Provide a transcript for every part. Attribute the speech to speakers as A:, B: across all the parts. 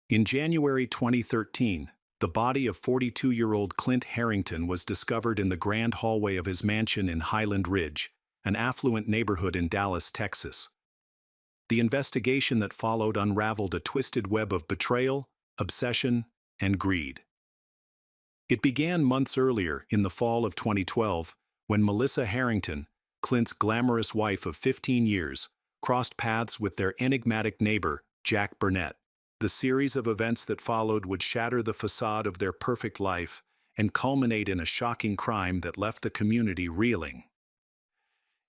A: In January 2013, the body of 42-year-old Clint Harrington was discovered in the grand hallway of his mansion in Highland Ridge, an affluent neighborhood in Dallas, Texas. The investigation that followed unraveled a twisted web of betrayal, obsession, and greed. It began months earlier, in the fall of 2012, when Melissa Harrington, Clint's glamorous wife of 15 years, crossed paths with their enigmatic neighbor, Jack Burnett. The series of events that followed would shatter the facade of their perfect life and culminate in a shocking crime that left the community reeling.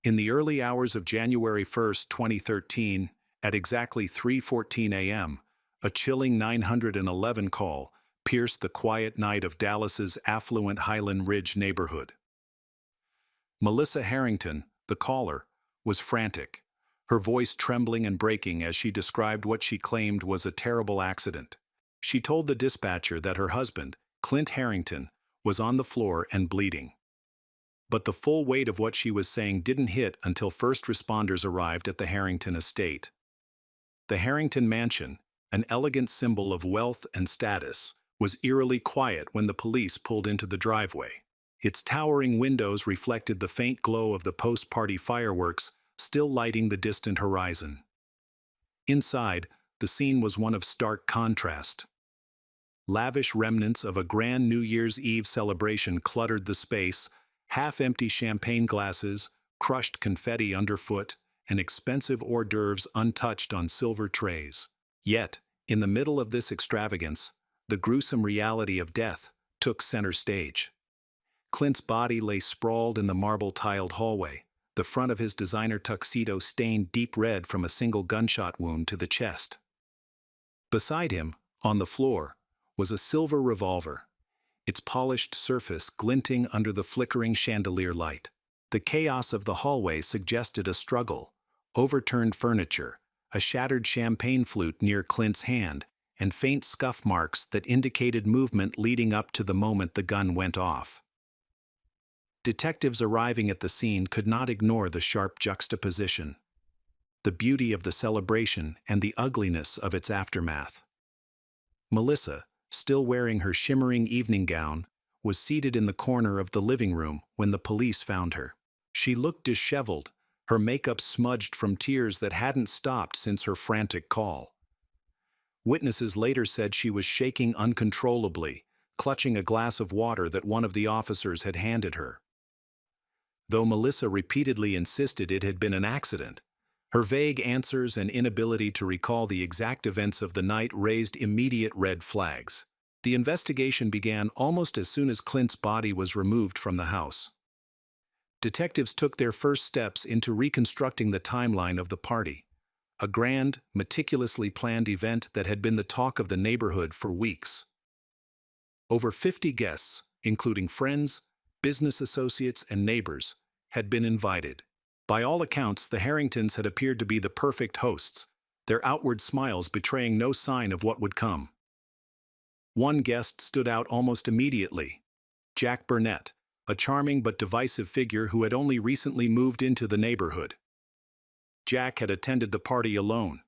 A: In the early hours of January 1, 2013, at exactly 3:14 a.m., a chilling 911 call pierced the quiet night of Dallas's affluent Highland Ridge neighborhood. Melissa Harrington, the caller, was frantic, her voice trembling and breaking as she described what she claimed was a terrible accident. She told the dispatcher that her husband, Clint Harrington, was on the floor and bleeding. But the full weight of what she was saying didn't hit until first responders arrived at the Harrington estate. The Harrington mansion, an elegant symbol of wealth and status, was eerily quiet when the police pulled into the driveway. Its towering windows reflected the faint glow of the post-party fireworks still lighting the distant horizon. Inside, the scene was one of stark contrast. Lavish remnants of a grand New Year's Eve celebration cluttered the space, half-empty champagne glasses, crushed confetti underfoot, and expensive hors d'oeuvres untouched on silver trays. Yet, in the middle of this extravagance, the gruesome reality of death took center stage. Clint's body lay sprawled in the marble-tiled hallway, the front of his designer tuxedo stained deep red from a single gunshot wound to the chest. Beside him, on the floor, was a silver revolver, its polished surface glinting under the flickering chandelier light. The chaos of the hallway suggested a struggle: overturned furniture, a shattered champagne flute near Clint's hand, and faint scuff marks that indicated movement leading up to the moment the gun went off. Detectives arriving at the scene could not ignore the sharp juxtaposition: the beauty of the celebration and the ugliness of its aftermath. Melissa, still wearing her shimmering evening gown, was seated in the corner of the living room when the police found her. She looked disheveled, her makeup smudged from tears that hadn't stopped since her frantic call. Witnesses later said she was shaking uncontrollably, clutching a glass of water that one of the officers had handed her. Though Melissa repeatedly insisted it had been an accident, her vague answers and inability to recall the exact events of the night raised immediate red flags. The investigation began almost as soon as Clint's body was removed from the house. Detectives took their first steps into reconstructing the timeline of the party, a grand, meticulously planned event that had been the talk of the neighborhood for weeks. Over 50 guests, including friends, business associates, and neighbors, had been invited. By all accounts, the Harringtons had appeared to be the perfect hosts, their outward smiles betraying no sign of what would come. One guest stood out almost immediately: Jack Burnett, a charming but divisive figure who had only recently moved into the neighborhood. Jack had attended the party alone,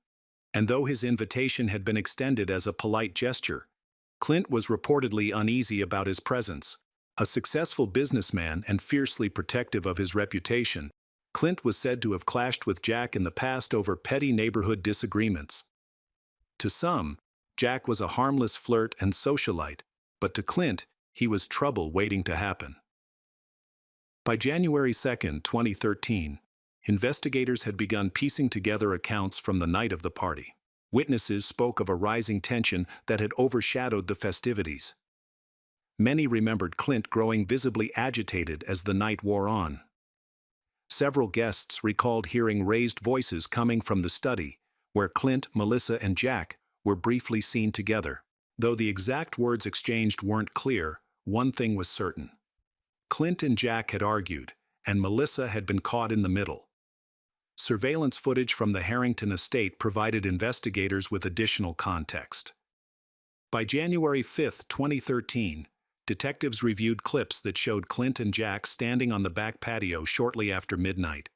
A: and though his invitation had been extended as a polite gesture, Clint was reportedly uneasy about his presence. A successful businessman and fiercely protective of his reputation, Clint was said to have clashed with Jack in the past over petty neighborhood disagreements. To some, Jack was a harmless flirt and socialite, but to Clint, he was trouble waiting to happen. By January 2, 2013, investigators had begun piecing together accounts from the night of the party. Witnesses spoke of a rising tension that had overshadowed the festivities. Many remembered Clint growing visibly agitated as the night wore on. Several guests recalled hearing raised voices coming from the study, where Clint, Melissa, and Jack were briefly seen together. Though the exact words exchanged weren't clear, one thing was certain: Clint and Jack had argued, and Melissa had been caught in the middle. Surveillance footage from the Harrington estate provided investigators with additional context. By January 5, 2013, detectives reviewed clips that showed Clint and Jack standing on the back patio shortly after midnight,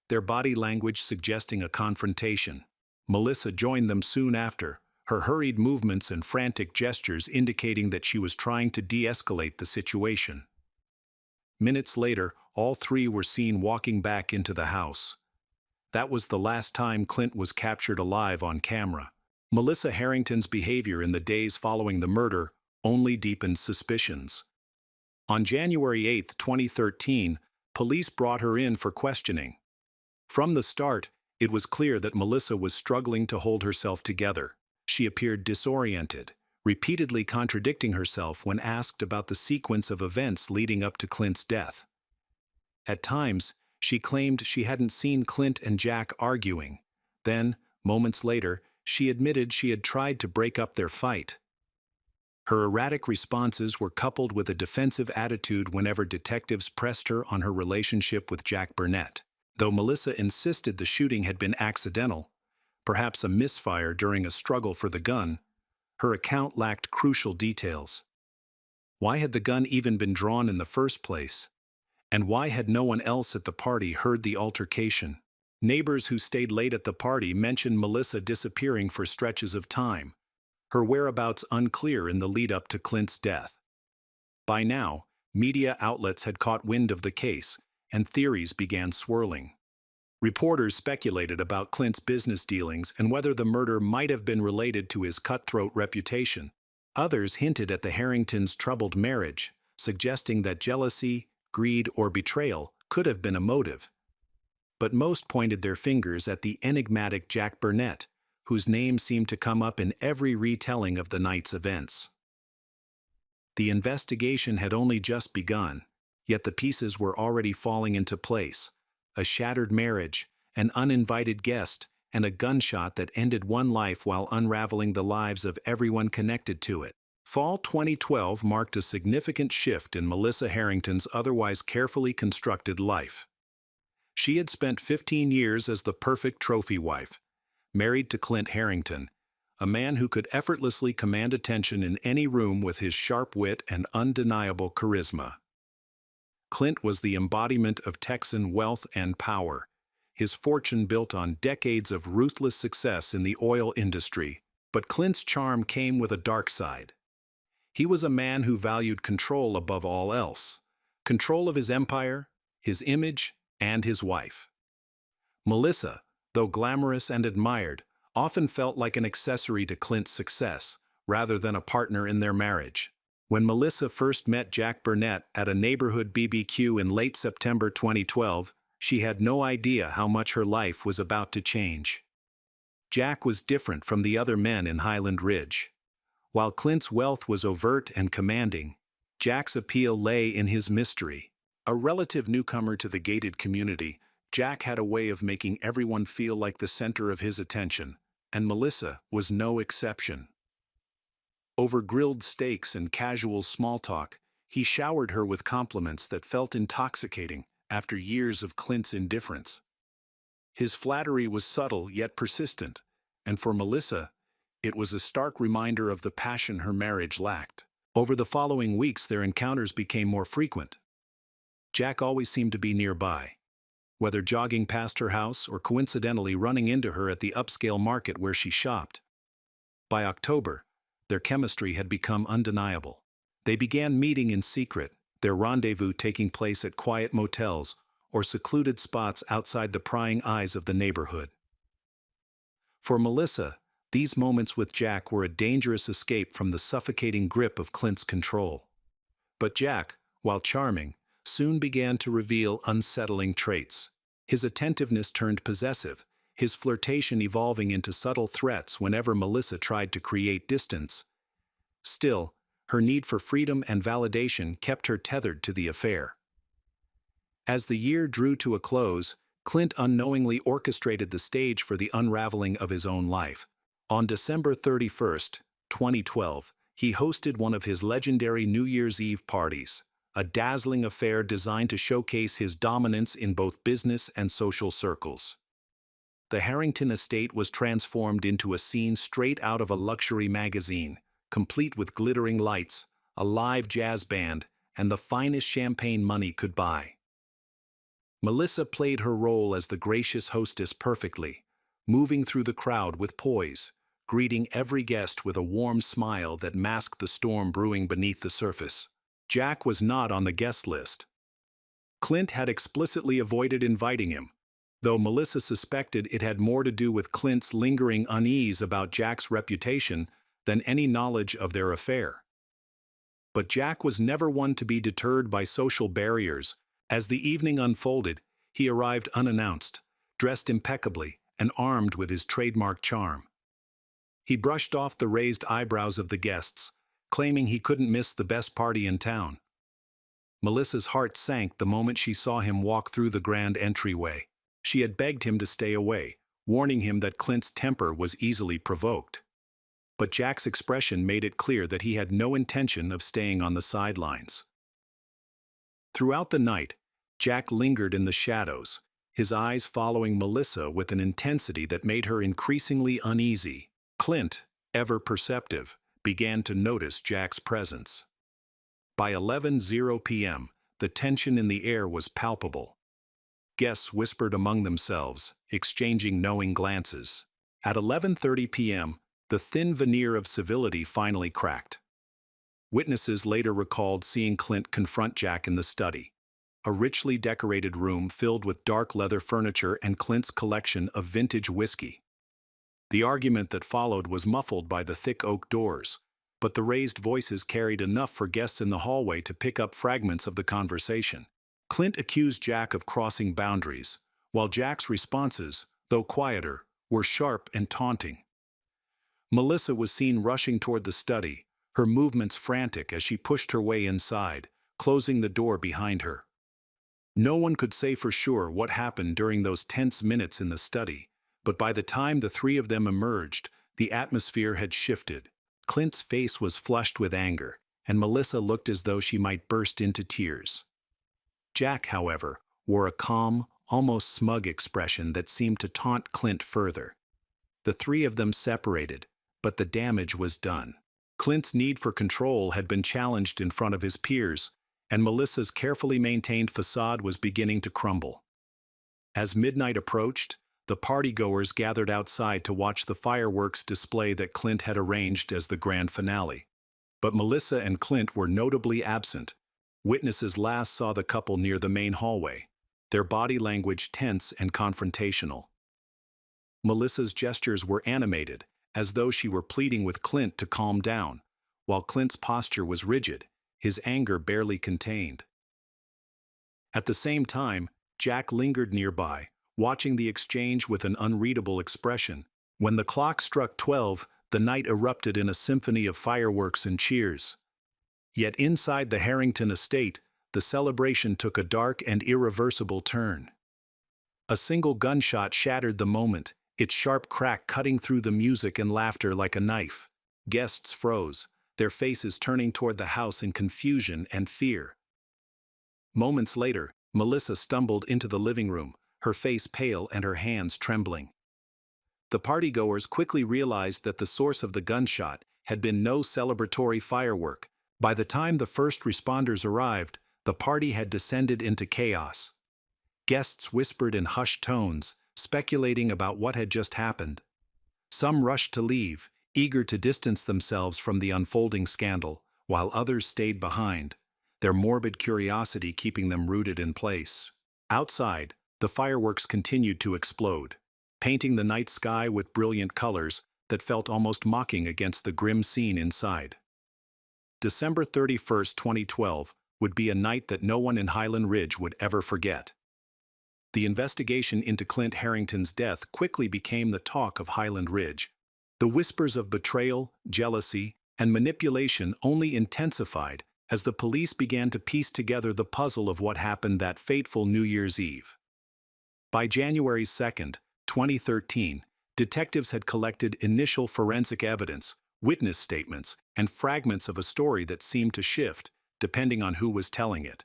A: their body language suggesting a confrontation. Melissa joined them soon after, her hurried movements and frantic gestures indicating that she was trying to de-escalate the situation. Minutes later, all three were seen walking back into the house. That was the last time Clint was captured alive on camera. Melissa Harrington's behavior in the days following the murder only deepened suspicions. On January 8, 2013, police brought her in for questioning. From the start, it was clear that Melissa was struggling to hold herself together. She appeared disoriented, repeatedly contradicting herself when asked about the sequence of events leading up to Clint's death. At times, she claimed she hadn't seen Clint and Jack arguing. Then, moments later, she admitted she had tried to break up their fight. Her erratic responses were coupled with a defensive attitude whenever detectives pressed her on her relationship with Jack Burnett. Though Melissa insisted the shooting had been accidental, perhaps a misfire during a struggle for the gun, her account lacked crucial details. Why had the gun even been drawn in the first place? And why had no one else at the party heard the altercation? Neighbors who stayed late at the party mentioned Melissa disappearing for stretches of time, her whereabouts unclear in the lead-up to Clint's death. By now, media outlets had caught wind of the case, and theories began swirling. Reporters speculated about Clint's business dealings and whether the murder might have been related to his cutthroat reputation. Others hinted at the Harringtons' troubled marriage, suggesting that jealousy, greed, or betrayal could have been a motive. But most pointed their fingers at the enigmatic Jack Burnett, whose name seemed to come up in every retelling of the night's events. The investigation had only just begun, yet the pieces were already falling into place. A shattered marriage, an uninvited guest, and a gunshot that ended one life while unraveling the lives of everyone connected to it. Fall 2012 marked a significant shift in Melissa Harrington's otherwise carefully constructed life. She had spent 15 years as the perfect trophy wife, married to Clint Harrington, a man who could effortlessly command attention in any room with his sharp wit and undeniable charisma. Clint was the embodiment of Texan wealth and power, his fortune built on decades of ruthless success in the oil industry. But Clint's charm came with a dark side. He was a man who valued control above all else, control of his empire, his image, and his wife. Melissa, though glamorous and admired, often felt like an accessory to Clint's success, rather than a partner in their marriage. When Melissa first met Jack Burnett at a neighborhood BBQ in late September 2012, she had no idea how much her life was about to change. Jack was different from the other men in Highland Ridge. While Clint's wealth was overt and commanding, Jack's appeal lay in his mystery. A relative newcomer to the gated community, Jack had a way of making everyone feel like the center of his attention, and Melissa was no exception. Over grilled steaks and casual small talk, he showered her with compliments that felt intoxicating after years of Clint's indifference. His flattery was subtle yet persistent, and for Melissa, it was a stark reminder of the passion her marriage lacked. Over the following weeks, their encounters became more frequent. Jack always seemed to be nearby, whether jogging past her house or coincidentally running into her at the upscale market where she shopped. By October, their chemistry had become undeniable. They began meeting in secret, their rendezvous taking place at quiet motels or secluded spots outside the prying eyes of the neighborhood. For Melissa, these moments with Jack were a dangerous escape from the suffocating grip of Clint's control. But Jack, while charming, soon began to reveal unsettling traits. His attentiveness turned possessive, his flirtation evolving into subtle threats whenever Melissa tried to create distance. Still, her need for freedom and validation kept her tethered to the affair. As the year drew to a close, Clint unknowingly orchestrated the stage for the unraveling of his own life. On December 31, 2012, he hosted one of his legendary New Year's Eve parties, a dazzling affair designed to showcase his dominance in both business and social circles. The Harrington estate was transformed into a scene straight out of a luxury magazine, complete with glittering lights, a live jazz band, and the finest champagne money could buy. Melissa played her role as the gracious hostess perfectly, moving through the crowd with poise, greeting every guest with a warm smile that masked the storm brewing beneath the surface. Jack was not on the guest list. Clint had explicitly avoided inviting him, though Melissa suspected it had more to do with Clint's lingering unease about Jack's reputation than any knowledge of their affair. But Jack was never one to be deterred by social barriers. As the evening unfolded, he arrived unannounced, dressed impeccably, and armed with his trademark charm. He brushed off the raised eyebrows of the guests, claiming he couldn't miss the best party in town. Melissa's heart sank the moment she saw him walk through the grand entryway. She had begged him to stay away, warning him that Clint's temper was easily provoked. But Jack's expression made it clear that he had no intention of staying on the sidelines. Throughout the night, Jack lingered in the shadows, his eyes following Melissa with an intensity that made her increasingly uneasy. Clint, ever perceptive, began to notice Jack's presence. By 11:00 p.m., the tension in the air was palpable. Guests whispered among themselves, exchanging knowing glances. At 11:30 p.m., the thin veneer of civility finally cracked. Witnesses later recalled seeing Clint confront Jack in the study, a richly decorated room filled with dark leather furniture and Clint's collection of vintage whiskey. The argument that followed was muffled by the thick oak doors, but the raised voices carried enough for guests in the hallway to pick up fragments of the conversation. Clint accused Jack of crossing boundaries, while Jack's responses, though quieter, were sharp and taunting. Melissa was seen rushing toward the study, her movements frantic as she pushed her way inside, closing the door behind her. No one could say for sure what happened during those tense minutes in the study, but by the time the three of them emerged, the atmosphere had shifted. Clint's face was flushed with anger, and Melissa looked as though she might burst into tears. Jack, however, wore a calm, almost smug expression that seemed to taunt Clint further. The three of them separated, but the damage was done. Clint's need for control had been challenged in front of his peers, and Melissa's carefully maintained facade was beginning to crumble. As midnight approached, the partygoers gathered outside to watch the fireworks display that Clint had arranged as the grand finale. But Melissa and Clint were notably absent. Witnesses last saw the couple near the main hallway, their body language tense and confrontational. Melissa's gestures were animated, as though she were pleading with Clint to calm down, while Clint's posture was rigid, his anger barely contained. At the same time, Jack lingered nearby, watching the exchange with an unreadable expression. When the clock struck 12, the night erupted in a symphony of fireworks and cheers. Yet inside the Harrington estate, the celebration took a dark and irreversible turn. A single gunshot shattered the moment, its sharp crack cutting through the music and laughter like a knife. Guests froze, their faces turning toward the house in confusion and fear. Moments later, Melissa stumbled into the living room, her face pale and her hands trembling. The partygoers quickly realized that the source of the gunshot had been no celebratory firework. By the time the first responders arrived, the party had descended into chaos. Guests whispered in hushed tones, speculating about what had just happened. Some rushed to leave, eager to distance themselves from the unfolding scandal, while others stayed behind, their morbid curiosity keeping them rooted in place. Outside, the fireworks continued to explode, painting the night sky with brilliant colors that felt almost mocking against the grim scene inside. December 31, 2012, would be a night that no one in Highland Ridge would ever forget. The investigation into Clint Harrington's death quickly became the talk of Highland Ridge. The whispers of betrayal, jealousy, and manipulation only intensified as the police began to piece together the puzzle of what happened that fateful New Year's Eve. By January 2, 2013, detectives had collected initial forensic evidence, witness statements, and fragments of a story that seemed to shift, depending on who was telling it.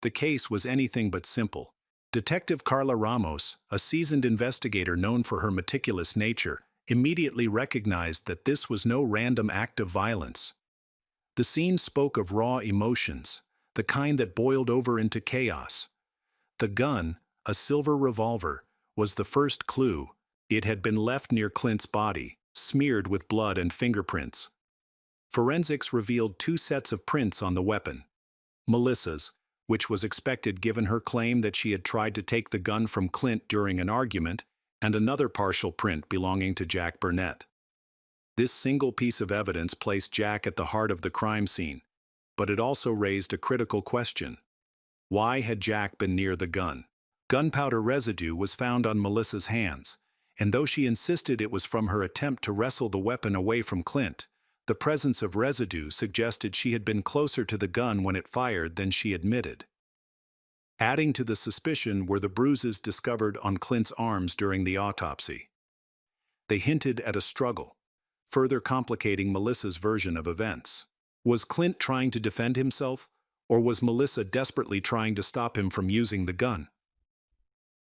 A: The case was anything but simple. Detective Carla Ramos, a seasoned investigator known for her meticulous nature, immediately recognized that this was no random act of violence. The scene spoke of raw emotions, the kind that boiled over into chaos. The gun, a silver revolver, was the first clue. It had been left near Clint's body, smeared with blood and fingerprints. Forensics revealed two sets of prints on the weapon. Melissa's, which was expected given her claim that she had tried to take the gun from Clint during an argument, and another partial print belonging to Jack Burnett. This single piece of evidence placed Jack at the heart of the crime scene, but it also raised a critical question. Why had Jack been near the gun? Gunpowder residue was found on Melissa's hands, and though she insisted it was from her attempt to wrestle the weapon away from Clint, the presence of residue suggested she had been closer to the gun when it fired than she admitted. Adding to the suspicion were the bruises discovered on Clint's arms during the autopsy. They hinted at a struggle, further complicating Melissa's version of events. Was Clint trying to defend himself, or was Melissa desperately trying to stop him from using the gun?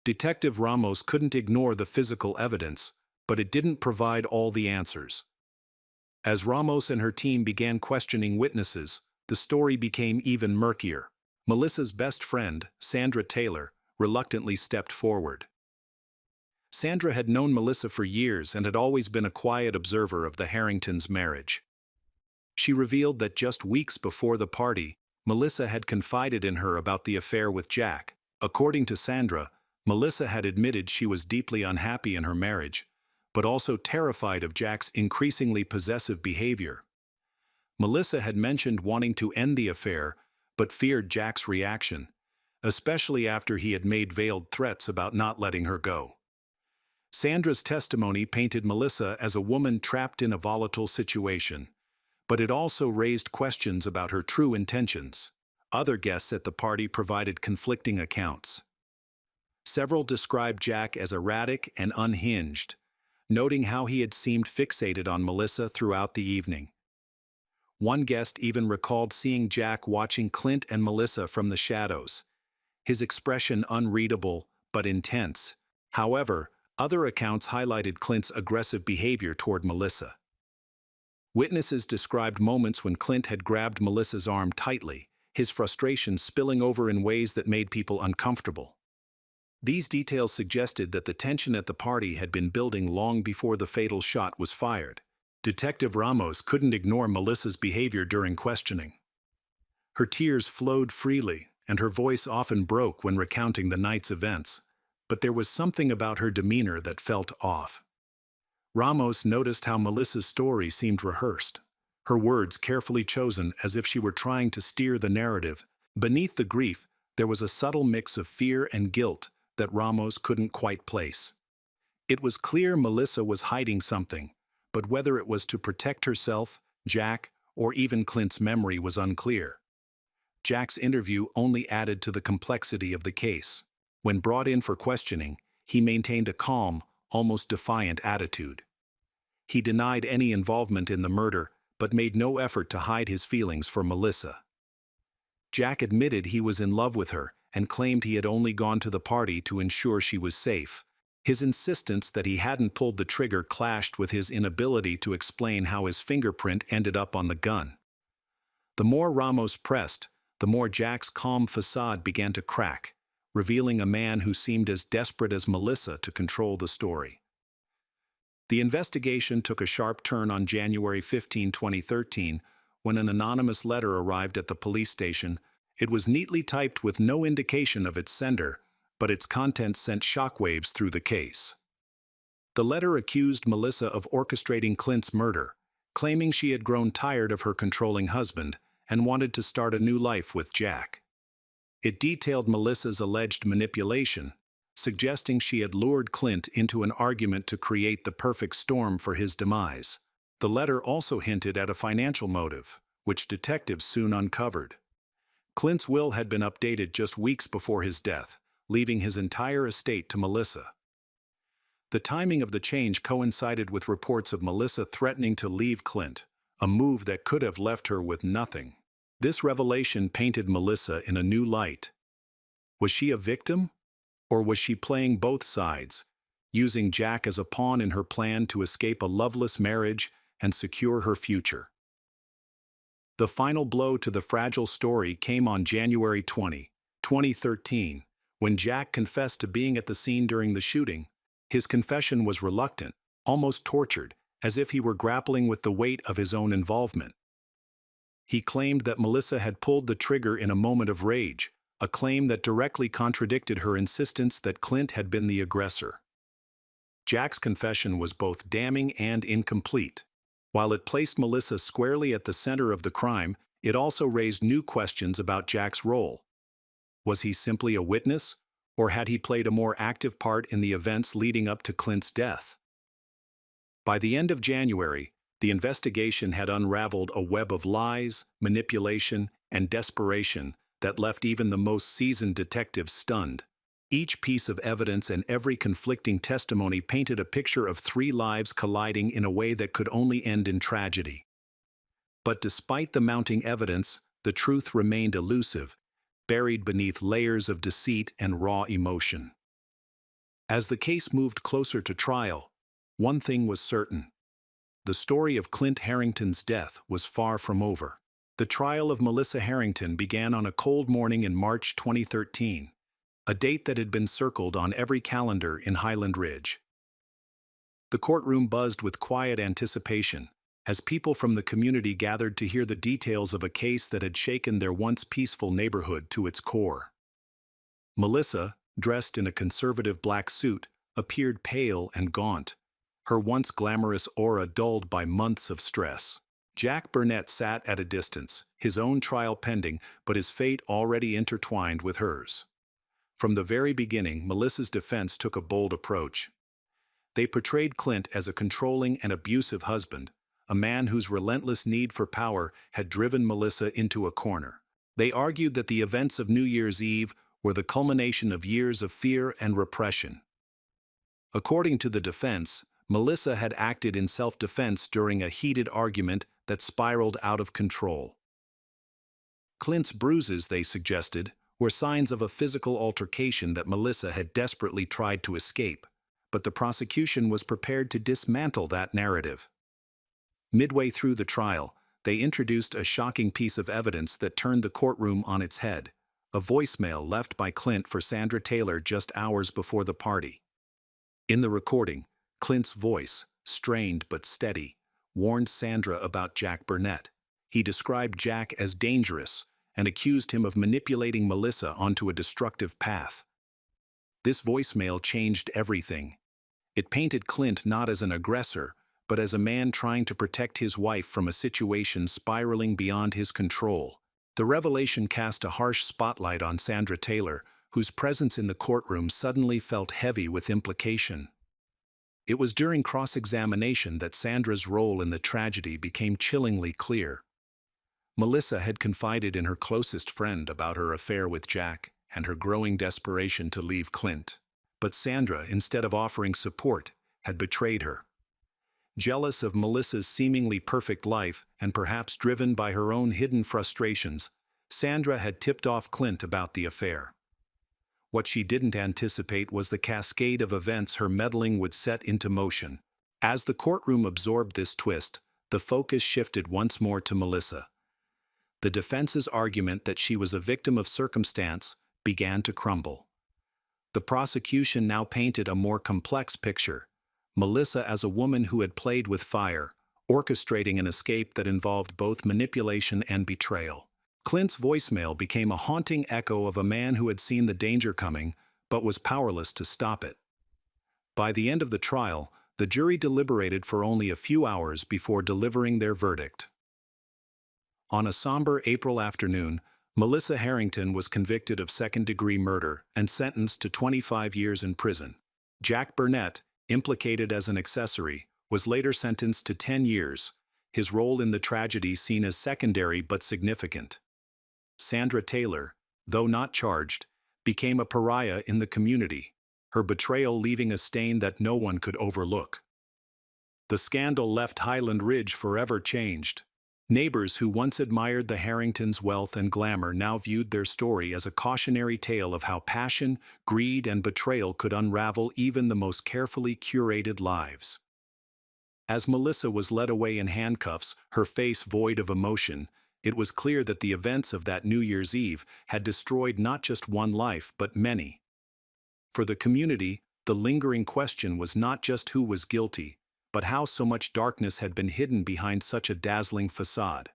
A: Detective Ramos couldn't ignore the physical evidence, but it didn't provide all the answers. As Ramos and her team began questioning witnesses, the story became even murkier. Melissa's best friend, Sandra Taylor, reluctantly stepped forward. Sandra had known Melissa for years and had always been a quiet observer of the Harringtons' marriage. She revealed that just weeks before the party, Melissa had confided in her about the affair with Jack. According to Sandra, Melissa had admitted she was deeply unhappy in her marriage, but also terrified of Jack's increasingly possessive behavior. Melissa had mentioned wanting to end the affair, but feared Jack's reaction, especially after he had made veiled threats about not letting her go. Sandra's testimony painted Melissa as a woman trapped in a volatile situation, but it also raised questions about her true intentions. Other guests at the party provided conflicting accounts. Several described Jack as erratic and unhinged, noting how he had seemed fixated on Melissa throughout the evening. One guest even recalled seeing Jack watching Clint and Melissa from the shadows, his expression unreadable but intense. However, other accounts highlighted Clint's aggressive behavior toward Melissa. Witnesses described moments when Clint had grabbed Melissa's arm tightly, his frustration spilling over in ways that made people uncomfortable. These details suggested that the tension at the party had been building long before the fatal shot was fired. Detective Ramos couldn't ignore Melissa's behavior during questioning. Her tears flowed freely, and her voice often broke when recounting the night's events, but there was something about her demeanor that felt off. Ramos noticed how Melissa's story seemed rehearsed, her words carefully chosen as if she were trying to steer the narrative. Beneath the grief, there was a subtle mix of fear and guilt that Ramos couldn't quite place. It was clear Melissa was hiding something, but whether it was to protect herself, Jack, or even Clint's memory was unclear. Jack's interview only added to the complexity of the case. When brought in for questioning, he maintained a calm, almost defiant attitude. He denied any involvement in the murder, but made no effort to hide his feelings for Melissa. Jack admitted he was in love with her and claimed he had only gone to the party to ensure she was safe. His insistence that he hadn't pulled the trigger clashed with his inability to explain how his fingerprint ended up on the gun. The more Ramos pressed, the more Jack's calm facade began to crack, revealing a man who seemed as desperate as Melissa to control the story. The investigation took a sharp turn on January 15, 2013, when an anonymous letter arrived at the police station. It was neatly typed with no indication of its sender, but its contents sent shockwaves through the case. The letter accused Melissa of orchestrating Clint's murder, claiming she had grown tired of her controlling husband and wanted to start a new life with Jack. It detailed Melissa's alleged manipulation, suggesting she had lured Clint into an argument to create the perfect storm for his demise. The letter also hinted at a financial motive, which detectives soon uncovered. Clint's will had been updated just weeks before his death, leaving his entire estate to Melissa. The timing of the change coincided with reports of Melissa threatening to leave Clint, a move that could have left her with nothing. This revelation painted Melissa in a new light. Was she a victim? Or was she playing both sides, using Jack as a pawn in her plan to escape a loveless marriage and secure her future? The final blow to the fragile story came on January 20, 2013, when Jack confessed to being at the scene during the shooting. His confession was reluctant, almost tortured, as if he were grappling with the weight of his own involvement. He claimed that Melissa had pulled the trigger in a moment of rage, a claim that directly contradicted her insistence that Clint had been the aggressor. Jack's confession was both damning and incomplete. While it placed Melissa squarely at the center of the crime, it also raised new questions about Jack's role. Was he simply a witness, or had he played a more active part in the events leading up to Clint's death? By the end of January, the investigation had unraveled a web of lies, manipulation, and desperation that left even the most seasoned detectives stunned. Each piece of evidence and every conflicting testimony painted a picture of three lives colliding in a way that could only end in tragedy. But despite the mounting evidence, the truth remained elusive, buried beneath layers of deceit and raw emotion. As the case moved closer to trial, one thing was certain. The story of Clint Harrington's death was far from over. The trial of Melissa Harrington began on a cold morning in March 2013, a date that had been circled on every calendar in Highland Ridge. The courtroom buzzed with quiet anticipation, as people from the community gathered to hear the details of a case that had shaken their once peaceful neighborhood to its core. Melissa, dressed in a conservative black suit, appeared pale and gaunt, her once glamorous aura dulled by months of stress. Jack Burnett sat at a distance, his own trial pending, but his fate already intertwined with hers. From the very beginning, Melissa's defense took a bold approach. They portrayed Clint as a controlling and abusive husband, a man whose relentless need for power had driven Melissa into a corner. They argued that the events of New Year's Eve were the culmination of years of fear and repression. According to the defense, Melissa had acted in self-defense during a heated argument that spiraled out of control. Clint's bruises, they suggested, were signs of a physical altercation that Melissa had desperately tried to escape, but the prosecution was prepared to dismantle that narrative. Midway through the trial, they introduced a shocking piece of evidence that turned the courtroom on its head, a voicemail left by Clint for Sandra Taylor just hours before the party. In the recording, Clint's voice, strained but steady, warned Sandra about Jack Burnett. He described Jack as dangerous and accused him of manipulating Melissa onto a destructive path. This voicemail changed everything. It painted Clint not as an aggressor, but as a man trying to protect his wife from a situation spiraling beyond his control. The revelation cast a harsh spotlight on Sandra Taylor, whose presence in the courtroom suddenly felt heavy with implication. It was during cross-examination that Sandra's role in the tragedy became chillingly clear. Melissa had confided in her closest friend about her affair with Jack and her growing desperation to leave Clint. But Sandra, instead of offering support, had betrayed her. Jealous of Melissa's seemingly perfect life and perhaps driven by her own hidden frustrations, Sandra had tipped off Clint about the affair. What she didn't anticipate was the cascade of events her meddling would set into motion. As the courtroom absorbed this twist, the focus shifted once more to Melissa. The defense's argument that she was a victim of circumstance began to crumble. The prosecution now painted a more complex picture. Melissa as a woman who had played with fire, orchestrating an escape that involved both manipulation and betrayal. Clint's voicemail became a haunting echo of a man who had seen the danger coming, but was powerless to stop it. By the end of the trial, the jury deliberated for only a few hours before delivering their verdict. On a somber April afternoon, Melissa Harrington was convicted of second-degree murder and sentenced to 25 years in prison. Jack Burnett, implicated as an accessory, was later sentenced to 10 years, his role in the tragedy seen as secondary but significant. Sandra Taylor, though not charged, became a pariah in the community, her betrayal leaving a stain that no one could overlook. The scandal left Highland Ridge forever changed. Neighbors who once admired the Harringtons' wealth and glamour now viewed their story as a cautionary tale of how passion, greed, and betrayal could unravel even the most carefully curated lives. As Melissa was led away in handcuffs, her face void of emotion, it was clear that the events of that New Year's Eve had destroyed not just one life but many. For the community, the lingering question was not just who was guilty, but how so much darkness had been hidden behind such a dazzling facade.